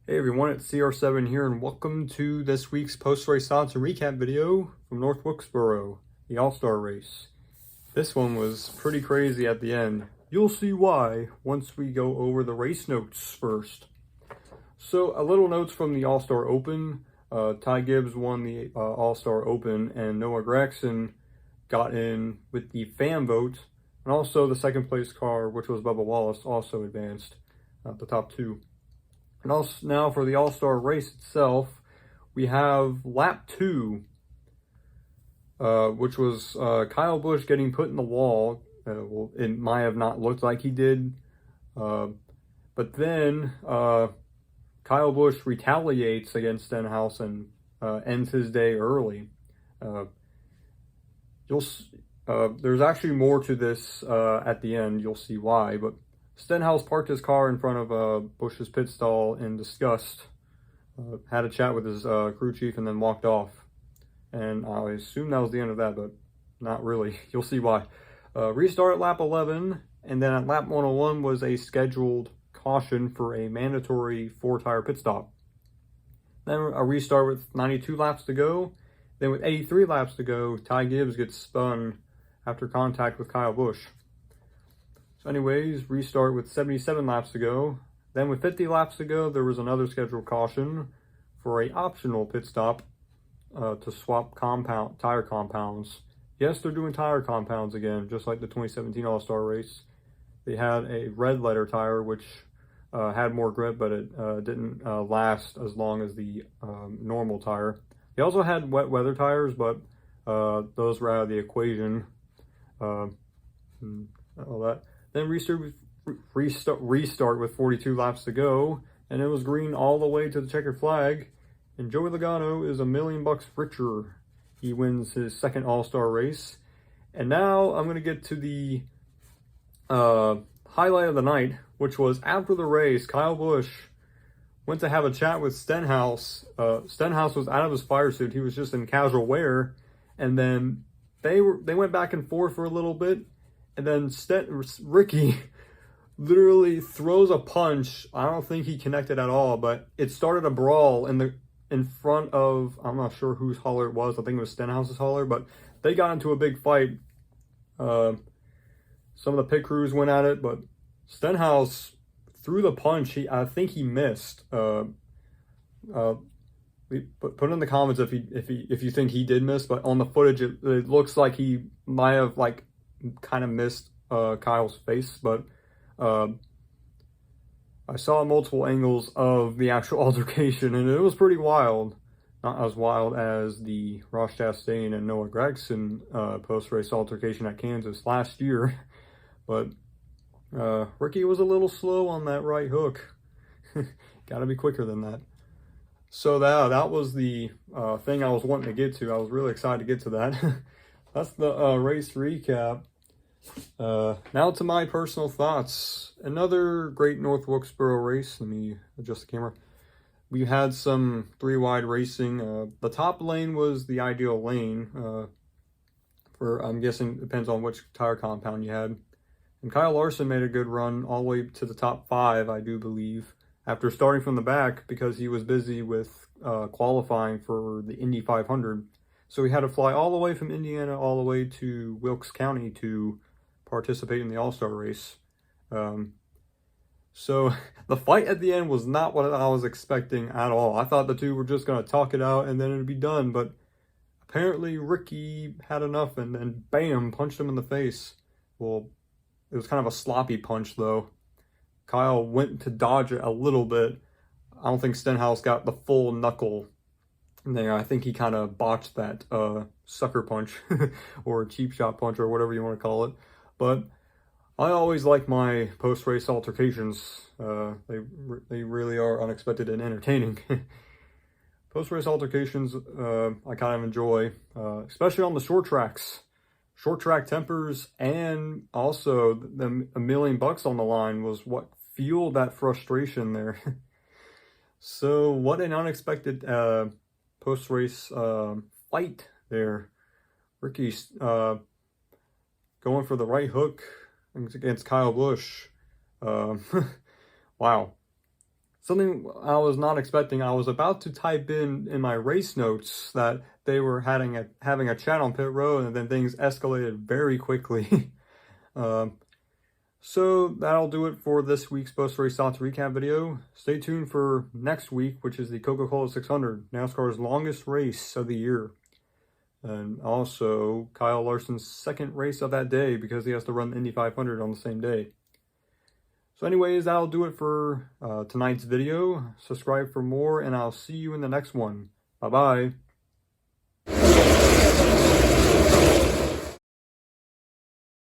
Hey everyone, it's CR7 here, and welcome to this week's post-race odds and recap video from North Wilkesboro, the All-Star race. This one was pretty crazy at the end. You'll see why once we go over the race notes first. So, a little notes from the All-Star Open. Ty Gibbs won the All-Star Open, and Noah Gragson got in with the fan vote, and also the second place car, which was Bubba Wallace, also advanced the top two. And also now for the All-Star race itself, we have lap 2, which was Kyle Busch getting put in the wall. Well, it might have not looked like he did, but then Kyle Busch retaliates against Stenhouse and ends his day early. There's actually more to this at the end. You'll see why, but Stenhouse parked his car in front of Busch's pit stall in disgust, had a chat with his crew chief, and then walked off. And I assume that was the end of that, but not really. You'll see why. Restart at lap 11, and then at lap 101 was a scheduled caution for a mandatory 4-tire pit stop. Then a restart with 92 laps to go. Then with 83 laps to go, Ty Gibbs gets spun after contact with Kyle Busch. So anyways, restart with 77 laps to go. Then with 50 laps to go, there was another scheduled caution for a optional pit stop to swap tire compounds. Yes, they're doing tire compounds again, just like the 2017 All-Star race. They had a red letter tire, which had more grip, but it didn't last as long as the normal tire. They also had wet weather tires, but those were out of the equation. All that. Then restart with 42 laps to go, and it was green all the way to the checkered flag. And Joey Logano is $1 million richer. He wins his second All-Star race. And now I'm going to get to the highlight of the night, which was after the race, Kyle Busch went to have a chat with Stenhouse. Stenhouse was out of his fire suit. He was just in casual wear. And then they went back and forth for a little bit. And then Ricky literally throws a punch. I don't think he connected at all, but it started a brawl in front of, I'm not sure whose hauler it was. I think it was Stenhouse's hauler, but they got into a big fight. Some of the pit crews went at it, but Stenhouse threw the punch. I think he missed. Put in the comments if you think he did miss, but on the footage it looks like he might have kind of missed Kyle's face, but I saw multiple angles of the actual altercation, and it was pretty wild. Not as wild as the Ross Chastain and Noah Gragson post-race altercation at Kansas last year, but Ricky was a little slow on that right hook. Gotta be quicker than that. So that was the thing I was wanting to get to. I was really excited to get to that. That's the race recap. Now to my personal thoughts. Another great North Wilkesboro race. Let me adjust the camera. We had some 3-wide racing. The top lane was the ideal lane. I'm guessing it depends on which tire compound you had. And Kyle Larson made a good run all the way to the top 5, I do believe, after starting from the back because he was busy with qualifying for the Indy 500. So he had to fly all the way from Indiana all the way to Wilkes County to participate in the All-Star race. So the fight at the end was not what I was expecting at all. I thought the two were just going to talk it out and then it'd be done, but apparently Ricky had enough and then bam, punched him in the face. Well, it was kind of a sloppy punch though. Kyle went to dodge it a little bit. I don't think Stenhouse got the full knuckle there. I think he kind of botched that sucker punch or cheap shot punch or whatever you want to call it. But I always like my post-race altercations. They really are unexpected and entertaining. Post-race altercations I kind of enjoy, especially on the short tracks. Short track tempers and also the $1 million on the line was what fueled that frustration there. So what an unexpected post-race fight there. Ricky's going for the right hook against Kyle Busch. Wow. Something I was not expecting, I was about to type in my race notes that they were having a chat on pit road, and then things escalated very quickly. So that'll do it for this week's post-race thoughts recap video. Stay tuned for next week, which is the Coca-Cola 600, NASCAR's longest race of the year. And also Kyle Larson's second race of that day, because he has to run the Indy 500 on the same day. So anyways, that'll do it for tonight's video. Subscribe for more, and I'll see you in the next one. Bye-bye.